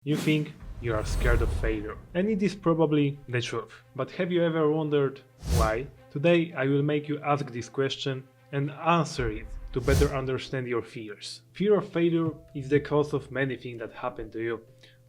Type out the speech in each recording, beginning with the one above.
You think you are scared of failure, and it is probably the truth. But have you ever wondered why? Today I will make you ask this question and answer it to better understand your fears. Fear of failure is the cause of many things that happen to you,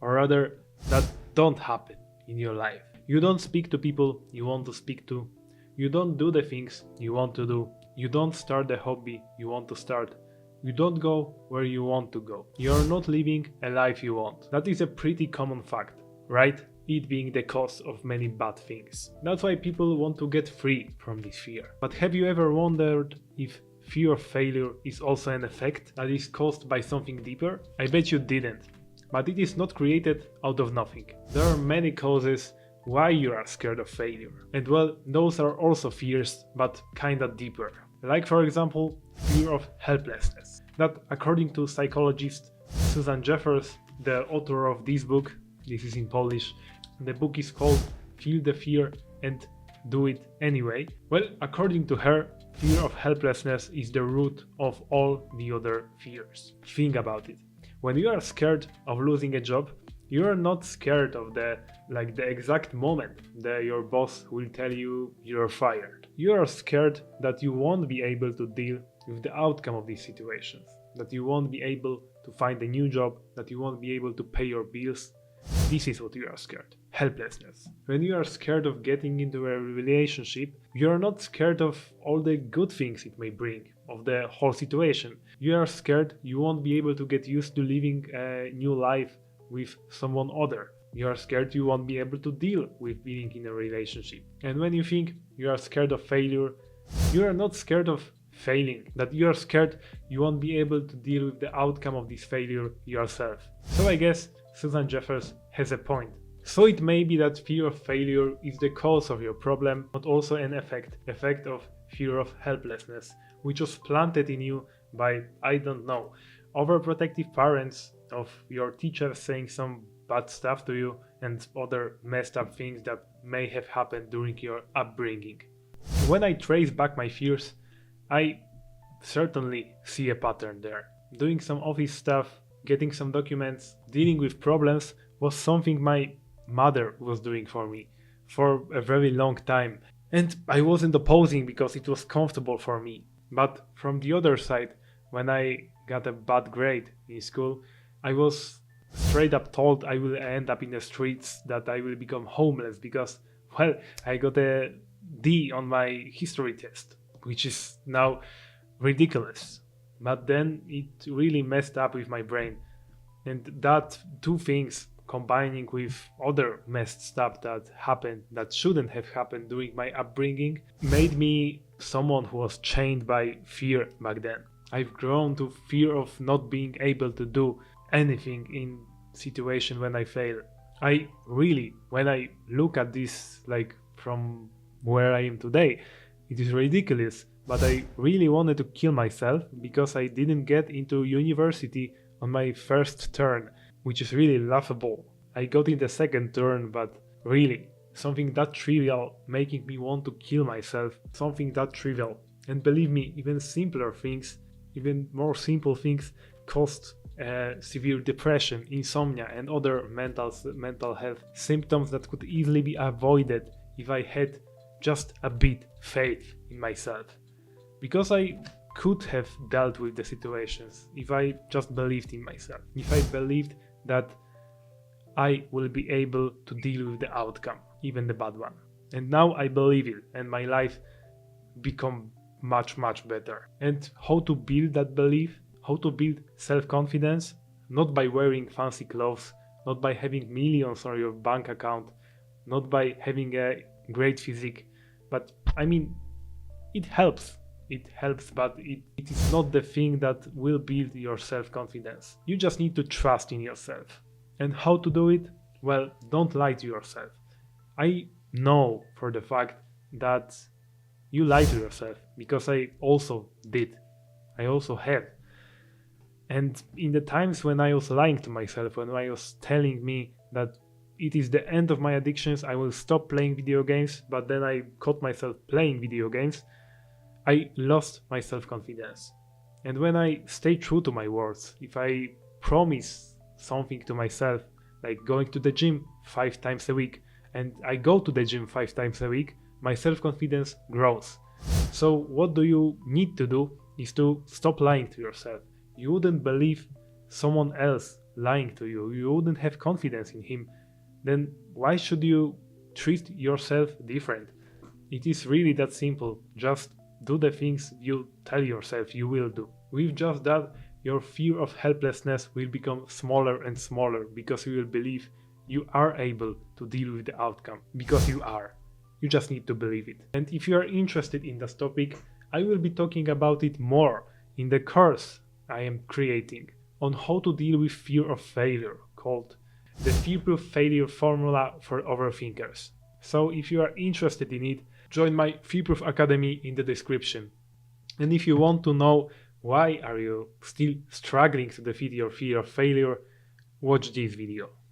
or rather, that don't happen in your life. You don't speak to people you want to speak to, you don't do the things you want to do, you don't start the hobby you want to start. You don't go where you want to go. You're not living a life you want. That is a pretty common fact, right? It being the cause of many bad things. That's why people want to get free from this fear. But have you ever wondered if fear of failure is also an effect that is caused by something deeper? I bet you didn't. But it is not created out of nothing. There are many causes why you are scared of failure. And well, those are also fears, but kinda deeper. Like for example, fear of helplessness. That according to psychologist Susan Jeffers, the author of this book, this is in Polish, the book is called Feel the Fear and Do It Anyway. Well, according to her, fear of helplessness is the root of all the other fears. Think about it. When you are scared of losing a job, you are not scared of the exact moment that your boss will tell you you're fired. You are scared that you won't be able to deal with the outcome of these situations, that you won't be able to find a new job, that you won't be able to pay your bills. This is what you are scared. Helplessness. When you are scared of getting into a relationship, you are not scared of all the good things it may bring, of the whole situation. You are scared you won't be able to get used to living a new life with someone other. You are scared you won't be able to deal with being in a relationship. And when you think you are scared of failure, you are not scared of failing, that you are scared you won't be able to deal with the outcome of this failure yourself. So I guess Susan Jeffers has a point. So it may be that fear of failure is the cause of your problem, but also an effect of fear of helplessness, which was planted in you by, I don't know, overprotective parents, of your teacher saying some bad stuff to you, and other messed up things that may have happened during your upbringing. When I trace back my fears, I certainly see a pattern there. Doing some office stuff, getting some documents, dealing with problems was something my mother was doing for me for a very long time. And I wasn't opposing because it was comfortable for me. But from the other side, when I got a bad grade in school, I was straight up told I will end up in the streets, that I will become homeless because, well, I got a D on my history test, which is now ridiculous. But then it really messed up with my brain. And that two things combining with other messed stuff that happened that shouldn't have happened during my upbringing made me someone who was chained by fear back then. I've grown to fear of not being able to do anything in situation when I fail. I really, when I look at this from where I am today, it is ridiculous, but I really wanted to kill myself because I didn't get into university on my first turn, which is really laughable. I got in the second turn, but really, something that trivial making me want to kill myself, something that trivial. And believe me, even simpler things, even more simple things cost severe depression, insomnia, and other mental health symptoms that could easily be avoided if I had just a bit faith in myself. Because I could have dealt with the situations if I just believed in myself, if I believed that I will be able to deal with the outcome, even the bad one. And now I believe it, and my life become much better. And how to build that belief, how to build self-confidence, not by wearing fancy clothes, not by having millions on your bank account, not by having a great physique, but I mean, it helps, but it is not the thing that will build your self-confidence. You just need to trust in yourself. And how to do it? Well, don't lie to yourself. I know for the fact that you lie to yourself, because I also did. I also have. And in the times when I was lying to myself, when I was telling me that it is the end of my addictions, I will stop playing video games, but then I caught myself playing video games, I lost my self-confidence. And when I stay true to my words, if I promise something to myself like going to the gym 5 times a week, and I go to the gym 5 times a week, my self-confidence grows. So what do you need to do is to stop lying to yourself. You wouldn't believe someone else lying to you. You wouldn't have confidence in him. Then why should you treat yourself different? It is really that simple. Just do the things you tell yourself you will do. With just that, your fear of helplessness will become smaller and smaller because you will believe you are able to deal with the outcome, because you are. You just need to believe it. And if you are interested in this topic, I will be talking about it more in the course I am creating on how to deal with fear of failure, called the Fearproof Failure Formula for Overthinkers. So if you are interested in it, join my Fearproof Academy in the description. And if you want to know why are you still struggling to defeat your fear of failure, watch this video.